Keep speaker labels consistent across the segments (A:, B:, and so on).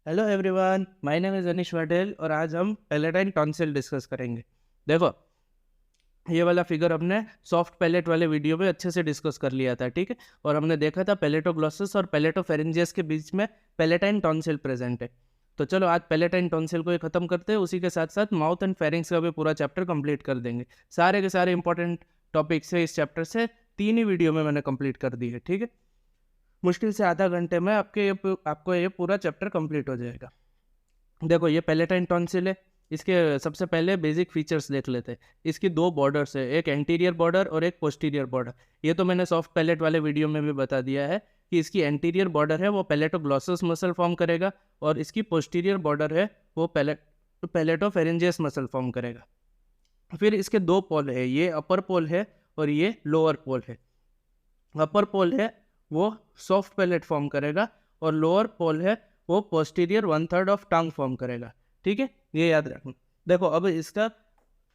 A: Hello everyone, my name is Anish Patel और आज हम पैलेटाइन टॉन्सिल डिस्कस करेंगे। देखो, ये वाला फिगर हमने सॉफ्ट पैलेट वाले वीडियो में अच्छे से डिस्कस कर लिया था, ठीक है। और हमने देखा था पैलेटोग्लॉसस और पैलेटोफेरेंजियस के बीच में पैलेटाइन टॉन्सिल प्रेजेंट है। तो चलो आज पैलेटाइन टॉन्सिल को ही खत्म करते हैं, उसी के साथ साथ माउथ एंड फेरिंग्स का भी पूरा चैप्टर कंप्लीट कर देंगे। सारे के सारे इंपॉर्टेंट टॉपिक्स है इस चैप्टर से, 3 ही वीडियो में मैंने कंप्लीट कर दी है, ठीक है। मुश्किल से आधा घंटे में आपको ये पूरा चैप्टर कंप्लीट हो जाएगा। देखो, ये पैलेटाइन टॉन्सिल है। इसके सबसे पहले बेसिक फीचर्स देख लेते हैं। इसकी 2 बॉर्डर्स है, एक एंटीरियर बॉर्डर और एक पोस्टीरियर बॉर्डर। ये तो मैंने सॉफ्ट पैलेट वाले वीडियो में भी बता दिया है कि इसकी एंटीरियर बॉर्डर है वो पैलेटोग्लॉसस मसल फॉर्म करेगा और इसकी पोस्टीरियर बॉर्डर है वो पैलेटोफेरेंजियस मसल फॉर्म करेगा। फिर इसके 2 पोल है, ये अपर पोल है और ये लोअर पोल है। अपर पोल है वो सॉफ्ट पैलेट फॉर्म करेगा और लोअर पोल है वो पोस्टीरियर 1/3 ऑफ टंग फॉर्म करेगा, ठीक है। ये याद रखना। देखो, अब इसका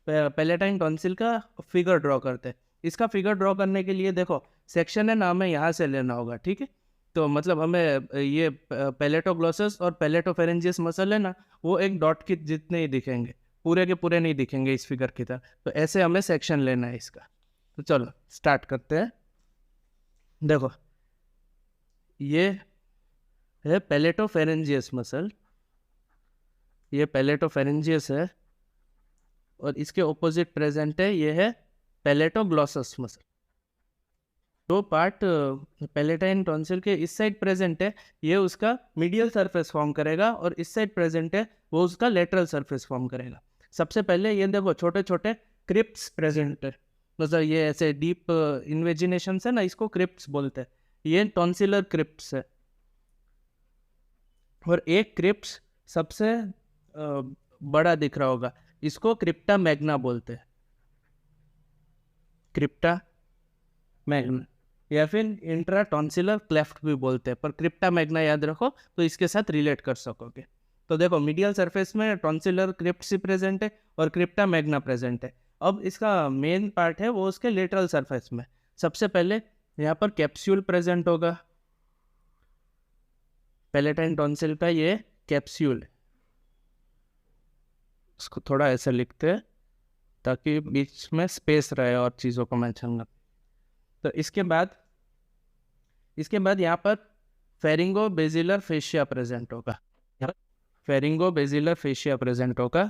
A: पैलेटाइन टॉन्सिल का फिगर ड्रॉ करते हैं। इसका फिगर ड्रॉ करने के लिए देखो, सेक्शन है ना, हमें यहाँ से लेना होगा, ठीक है। तो मतलब हमें ये पैलेटोग्लॉसस और पैलेटोफेरेंजियस मसल है ना, वो एक डॉट के जितने ही दिखेंगे, पूरे के पूरे नहीं दिखेंगे इस फिगर की तरह। तो ऐसे हमें सेक्शन लेना है इसका। तो चलो स्टार्ट करते हैं। देखो, ये है पैलेटोफेरेंजियस मसल, ये पैलेटोफेरेंजियस है और इसके ऑपोजिट प्रेजेंट है, ये है palatoglossus muscle. 2 part palatine tonsil के इस साइड प्रेजेंट है, ये उसका मीडियल सरफेस फॉर्म करेगा और इस साइड प्रेजेंट है वो उसका लेटरल सरफेस फॉर्म करेगा। सबसे पहले ये देखो, छोटे छोटे क्रिप्ट्स प्रेजेंट है, मतलब ये ऐसे डीप इन्वेजिनेशन है ना, इसको क्रिप्ट्स बोलते हैं। ये टॉन्सिलर क्रिप्ट्स है और एक क्रिप्ट्स सबसे बड़ा दिख रहा होगा, इसको क्रिप्टा मैग्ना बोलते हैं। क्रिप्टा मैग्ना या फिर इंट्रा टॉन्सिलर क्लेफ्ट भी बोलते हैं, पर क्रिप्टा मैग्ना याद रखो तो इसके साथ रिलेट कर सकोगे। तो देखो, मीडियल सरफेस में टॉन्सिलर क्रिप्ट ही प्रेजेंट है और क्रिप्टा मैग्ना प्रेजेंट है। अब इसका मेन पार्ट है वो उसके लेटरल सरफेस में। सबसे पहले यहाँ पर कैप्सूल प्रेजेंट होगा, पैलेटाइन टॉन्सिल का ये कैप्सूल है। इसको थोड़ा ऐसे लिखते हैं ताकि बीच में स्पेस रहे और चीज़ों को मेंशन कर। तो इसके बाद यहाँ पर फेरिंगो बेजिलर फेशिया प्रेजेंट होगा, फेरिंगो बेजिलर फेशिया प्रेजेंट होगा,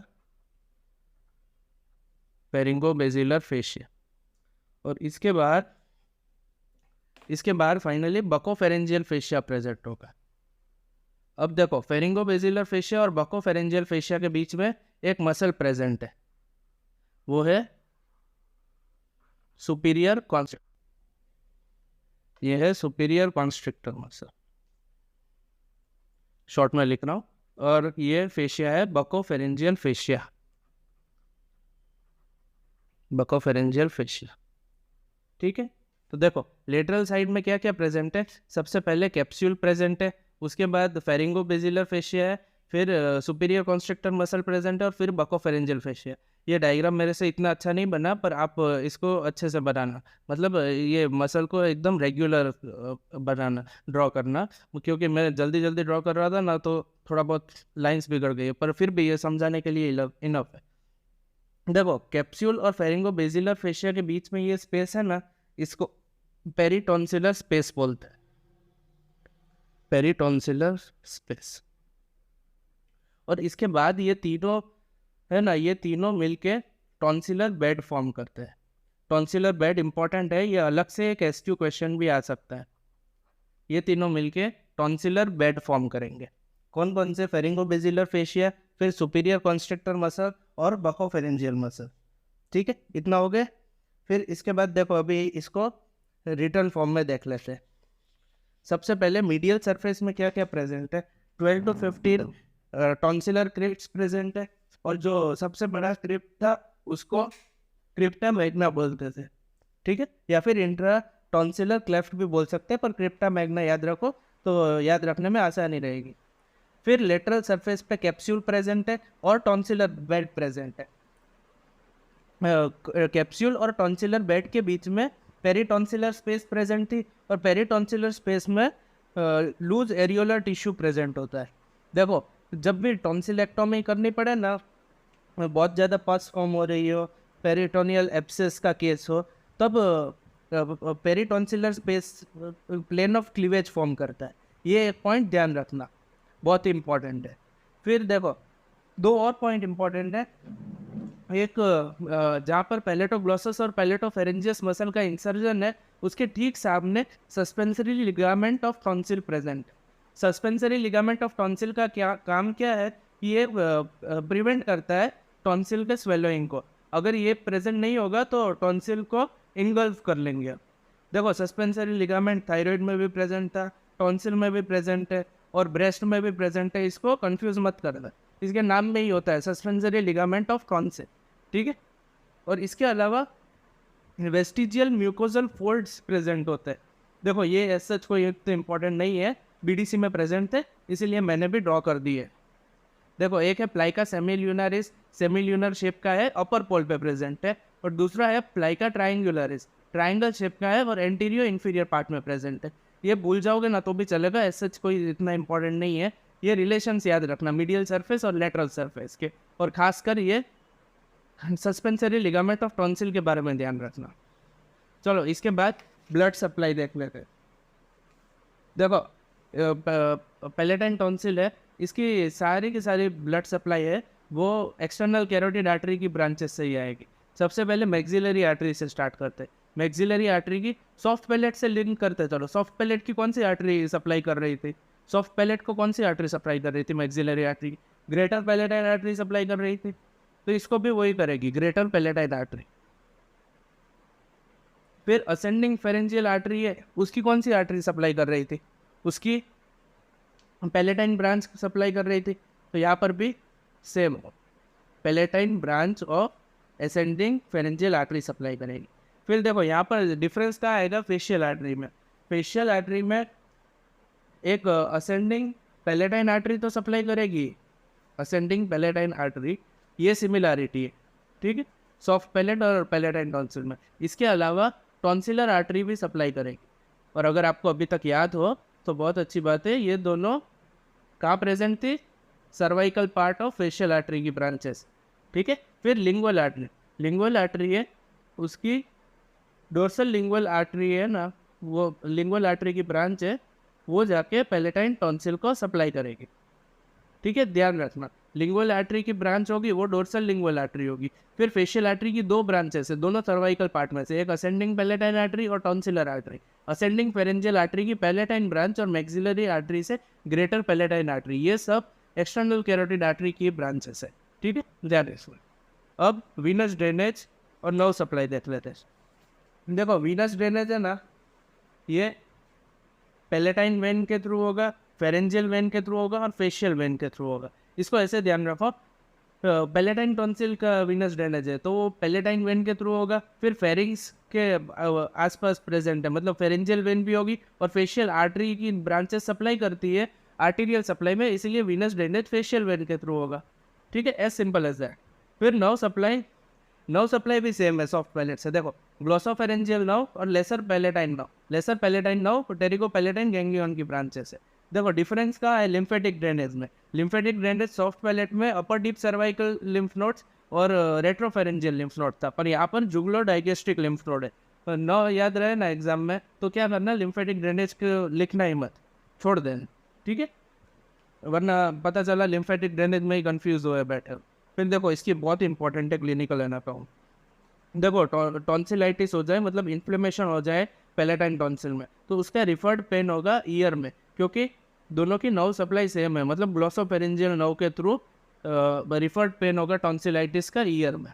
A: फेरिंगो बेजिलर फेशिया। और इसके बाद फाइनली बकोफेरेंजियल फेशिया प्रेजेंट होगा। अब देखो, फेरिंगो बेजिलर फेशिया और बकोफेरेंजियल फेशिया के बीच में एक मसल प्रेजेंट है, वो है सुपीरियर कॉन्स्ट्रिक्टर। ये है सुपीरियर कॉन्स्ट्रिक्टर मसल, शॉर्ट में लिख रहा हूँ। और ये फेशिया है बकोफेरेंजियल फेशिया, बकोफेरेंजियल फेशिया, ठीक है। तो देखो, लेटरल साइड में क्या क्या प्रेजेंट है। सबसे पहले कैप्सूल प्रेजेंट है, उसके बाद फेरिंगो बेजिलर फेशिया है, फिर सुपीरियर कॉन्स्ट्रिक्टर मसल प्रेजेंट है और फिर बकोफेरेंजियल फेशिया। ये डायग्राम मेरे से इतना अच्छा नहीं बना, पर आप इसको अच्छे से बनाना, मतलब ये मसल को एकदम रेगुलर बनाना, ड्रॉ करना, क्योंकि मैं जल्दी जल्दी ड्रॉ कर रहा था ना, तो थोड़ा बहुत लाइंस बिगड़ गई, पर फिर भी ये समझाने के लिए इनफ है। देखो, कैप्सूल और फेरिंगो बेजिलर फेशिया के बीच में ये स्पेस है ना, इसको पेरिटॉन्सिलर स्पेस बोलते हैं, पेरिटॉन्सिलर स्पेस। और इसके बाद ये तीनों है ना, ये तीनों मिलके टॉन्सिलर बेड फॉर्म करते हैं। टॉन्सिलर बेड इंपॉर्टेंट है, ये अलग से एक SQ क्वेश्चन भी आ सकता है। ये तीनों मिलके टॉन्सिलर बेड फॉर्म करेंगे। कौन कौन से? फेरिंगो बेजिलर फेशिया, फिर सुपीरियर कॉन्स्ट्रिक्टर मसल और बकोफेरेंजियल मसल, ठीक है। इतना हो गया। फिर इसके बाद देखो, अभी इसको रिटर्न फॉर्म में देख लेते हैं। सबसे पहले मीडियल सरफेस में क्या क्या प्रेजेंट है, 12 to 15 टॉन्सिलर क्रिप्ट्स प्रेजेंट है, और जो सबसे बड़ा क्रिप्ट था उसको क्रिप्टा मैग्ना बोलते थे, ठीक है। या फिर इंट्रा टॉन्सिलर क्लेफ्ट भी बोल सकते हैं, पर क्रिप्टा मैग्ना याद रखो तो याद रखने में आसानी रहेगी। फिर लेटरल सरफेस पे कैप्सूल प्रेजेंट है और टॉन्सिलर बेड प्रेजेंट है। कैप्सूल और टॉन्सिलर बेड के बीच में पेरिटॉन्सिलर स्पेस प्रेजेंट थी और पेरिटॉन्सिलर स्पेस में लूज एरियोलर टिश्यू प्रेजेंट होता है। देखो जब भी टॉन्सिलेक्टोमी करनी पड़े ना, बहुत ज़्यादा पस फॉर्म हो रही हो, पेरिटोनियल एब्सेस का केस हो, तब peritonsillar space plane of cleavage form करता है। ये एक पॉइंट ध्यान रखना, बहुत इंपॉर्टेंट है। फिर देखो दो और पॉइंट इंपॉर्टेंट है। एक जहाँ पर पैलेटोग्लॉसस और पैलेटोफेरेंजियस मसल का इंसर्जन है, उसके ठीक सामने suspensory ligament of tonsil present. Suspensory ligament of tonsil का क्या काम क्या है, ये प्रिवेंट करता है टॉन्सिल के स्वेलोइंग को। अगर ये प्रेजेंट नहीं होगा तो टॉन्सिल को इनगल्फ कर लेंगे। देखो सस्पेंसरी लिगामेंट थायराइड में भी प्रेजेंट था, टॉन्सिल में भी प्रेजेंट है और ब्रेस्ट में भी प्रेजेंट है। इसको कंफ्यूज मत करना, इसके नाम में ही होता है सस्पेंसरी लिगामेंट ऑफ टॉन्सिल, ठीक है। और इसके अलावा वेस्टिजियल म्यूकोजल फोल्ड्स प्रेजेंट होते हैं। देखो ये एज सच कोई तो इम्पोर्टेंट नहीं है, बीडीसी में प्रेजेंट थे इसीलिए मैंने भी ड्रॉ कर दी है। देखो एक है प्लाइका सेमील्यूनरिस, सेमील्यूनर शेप का है, अपर पोल पे प्रेजेंट है। और दूसरा है प्लाइका ट्राइंगुलरिस, ट्राइंगल शेप का है और एंटीरियर इंफीरियर पार्ट में प्रेजेंट है। ये भूल जाओगे ना तो भी चलेगा, एज सच कोई इतना इंपॉर्टेंट नहीं है। ये रिलेशंस याद रखना मीडियल सरफेस और लेटरल सरफेस के, और खासकर ये सस्पेंसरी लिगामेंट ऑफ टॉन्सिल के बारे में ध्यान रखना। चलो इसके बाद ब्लड सप्लाई देख लेते हैं। देखो पैलेटाइन टॉन्सिल है, इसकी सारी की सारी ब्लड सप्लाई है वो एक्सटर्नल कैरोटिड आर्टरी की ब्रांचेस से ही आएगी। सबसे पहले मैक्सिलरी आर्टरी से स्टार्ट करते हैं। मैक्सिलरी आर्टरी की सॉफ्ट पैलेट से लिंक करते हैं। चलो सॉफ्ट पैलेट की कौन सी आर्टरी सप्लाई कर रही थी, सॉफ्ट पैलेट को कौन सी आर्टरी सप्लाई कर रही थी, मैक्सिलरी आर्टरी की ग्रेटर पैलेटाइन आर्टरी सप्लाई कर रही थी, तो इसको भी वही करेगी, ग्रेटर पैलेटाइन आर्टरी। फिर असेंडिंग फेरेंजियल आर्टरी है, उसकी कौन सी आर्टरी सप्लाई कर रही थी, उसकी पैलेटाइन ब्रांच सप्लाई कर रही थी। तो यहाँ पर भी सेम पैलेटाइन ब्रांच और असेंडिंग फेरेंजियल आर्टरी सप्लाई करेगी। फिर देखो यहाँ पर डिफरेंस क्या आएगा फेशियल आर्टरी में। फेशियल आर्टरी में एक असेंडिंग पैलेटाइन आर्टरी तो सप्लाई करेगी, असेंडिंग पैलेटाइन आर्टरी, ये सिमिलैरिटी है, ठीक है, सॉफ्ट पैलेट और पैलेटाइन टॉन्सिल में। इसके अलावा टॉन्सिलर आर्टरी भी सप्लाई करेगी। और अगर आपको अभी तक याद हो तो बहुत अच्छी बात है, ये दोनों कहाँ प्रेजेंट थी, cervical part of facial artery की ब्रांचेस, ठीक है। फिर लिंगुअल आर्टरी, लिंगुअल आर्टरी है, उसकी डोर्सल लिंगुअल आर्टरी है ना, वो लिंगुअल आर्टरी की ब्रांच है, वो जाके पैलेटाइन टॉन्सिल को सप्लाई करेगी, ठीक है, ध्यान रखना। लिंगुअल आर्टरी की ब्रांच होगी वो डोर्सल लिंगुअल आर्टरी होगी। फिर फेशियल आर्टरी की दो ब्रांचेस है, दोनों सर्वाइकल पार्ट में से, एक असेंडिंग पैलेटाइन आर्टरी और tonsillar artery. Ascending pharyngeal artery की पैलेटाइन ब्रांच और मैक्सिलरी आर्टरी से ग्रेटर पैलेटाइन आर्टरी, ये सब एक्सटर्नल कैरोटिड आर्टरी की ब्रांचेस है, ठीक है, ध्यान रखना। अब वीनस ड्रेनेज और नर्व सप्लाई देख लेते हैं। देखो वीनस ड्रेनेज है ना, ये पैलेटाइन वेन के थ्रू होगा, फेरेंजियल वेन के थ्रू होगा और फेशियल वेन के थ्रू होगा। इसको ऐसे ध्यान रखो, पैलेटाइन टॉन्सिल का वीनस ड्रेनेज है तो वो पैलेटाइन वेन के थ्रू होगा। फिर फेरिंग्स के आसपास प्रेजेंट है, मतलब फेरेंजियल वेन भी होगी और फेशियल आर्टरी की ब्रांचेस सप्लाई करती है आर्टीरियल सप्लाई में, इसीलिए वीनस ड्रेनेज फेशियल वेन के थ्रू होगा, ठीक है, एज सिंपल एज दैट। फिर नर्व सप्लाई, नर्व सप्लाई भी सेम है सॉफ्ट पैलेट से। देखो ग्लोसोफेरेंजियल नर्व और lesser palatine nerve, lesser palatine nerve pterygopalatine ganglion की ब्रांचेस है। देखो डिफरेंस का है लिम्फेटिक ड्रेनेज में। लिम्फेटिक ड्रेनेज सॉफ्ट पैलेट में upper deep cervical lymph nodes और रेट्रोफेरेंजियल लिम्फ नोड था, पर यहाँ पर जुगुलो डाइगेस्ट्रिक लिम्फ नोड है। तो न याद रहे ना एग्जाम में तो क्या करना, लिम्फेटिक ड्रेनेज को लिखना ही मत, छोड़ देना, ठीक है, वरना पता चला लिम्फेटिक ड्रेनेज में ही कंफ्यूज हुए बैठे। फिर देखो इसकी बहुत इंपॉर्टेंट है क्लिनिकल एनाटॉमी। देखो टॉन्सिलाइटिस हो जाए, मतलब इन्फ्लेमेशन हो जाए पैलेटाइन टॉन्सिल में, तो उसका रिफर्ड पेन होगा ईयर में, क्योंकि दोनों की नर्व सप्लाई सेम है, मतलब ग्लोसोफेरेंजियल नर्व के थ्रू रिफर्ड पेन होगा टॉन्सिलाइटिस का ईयर में।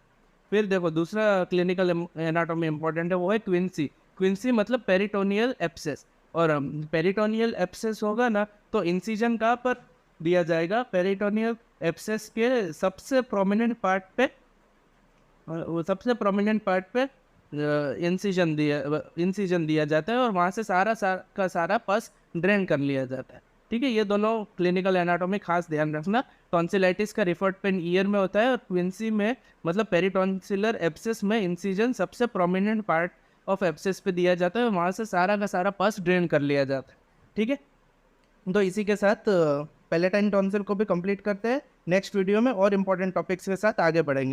A: फिर देखो दूसरा क्लिनिकल एनाटॉमी इंपॉर्टेंट है, वो है क्विंसी। क्विंसी मतलब पेरिटोनियल एब्सेस, और पेरिटोनियल एब्सेस होगा ना तो इंसिजन कहाँ पर दिया जाएगा, पेरिटोनियल एब्सेस के सबसे प्रोमिनेंट पार्ट पे, वो सबसे प्रोमिनेंट पार्ट पे इंसिजन दिया जाता है और वहाँ से सारा पस ड्रेन कर लिया जाता है, ठीक है। ये दोनों क्लिनिकल एनाटॉमी खास ध्यान रखना। टॉन्सिलाइटिस का रिफर्ड पेन ईयर में होता है और क्विंसी में मतलब पेरिटॉन्सिलर एब्सेस में इंसिजन सबसे प्रोमिनेंट पार्ट ऑफ एब्सेस पे दिया जाता है और वहाँ से सारा का सारा पस ड्रेन कर लिया जाता है, ठीक है। तो इसी के साथ पैलेटाइन टॉन्सिल को भी कंप्लीट करते हैं। नेक्स्ट वीडियो में और इंपॉर्टेंट टॉपिक्स के साथ आगे बढ़ेंगे।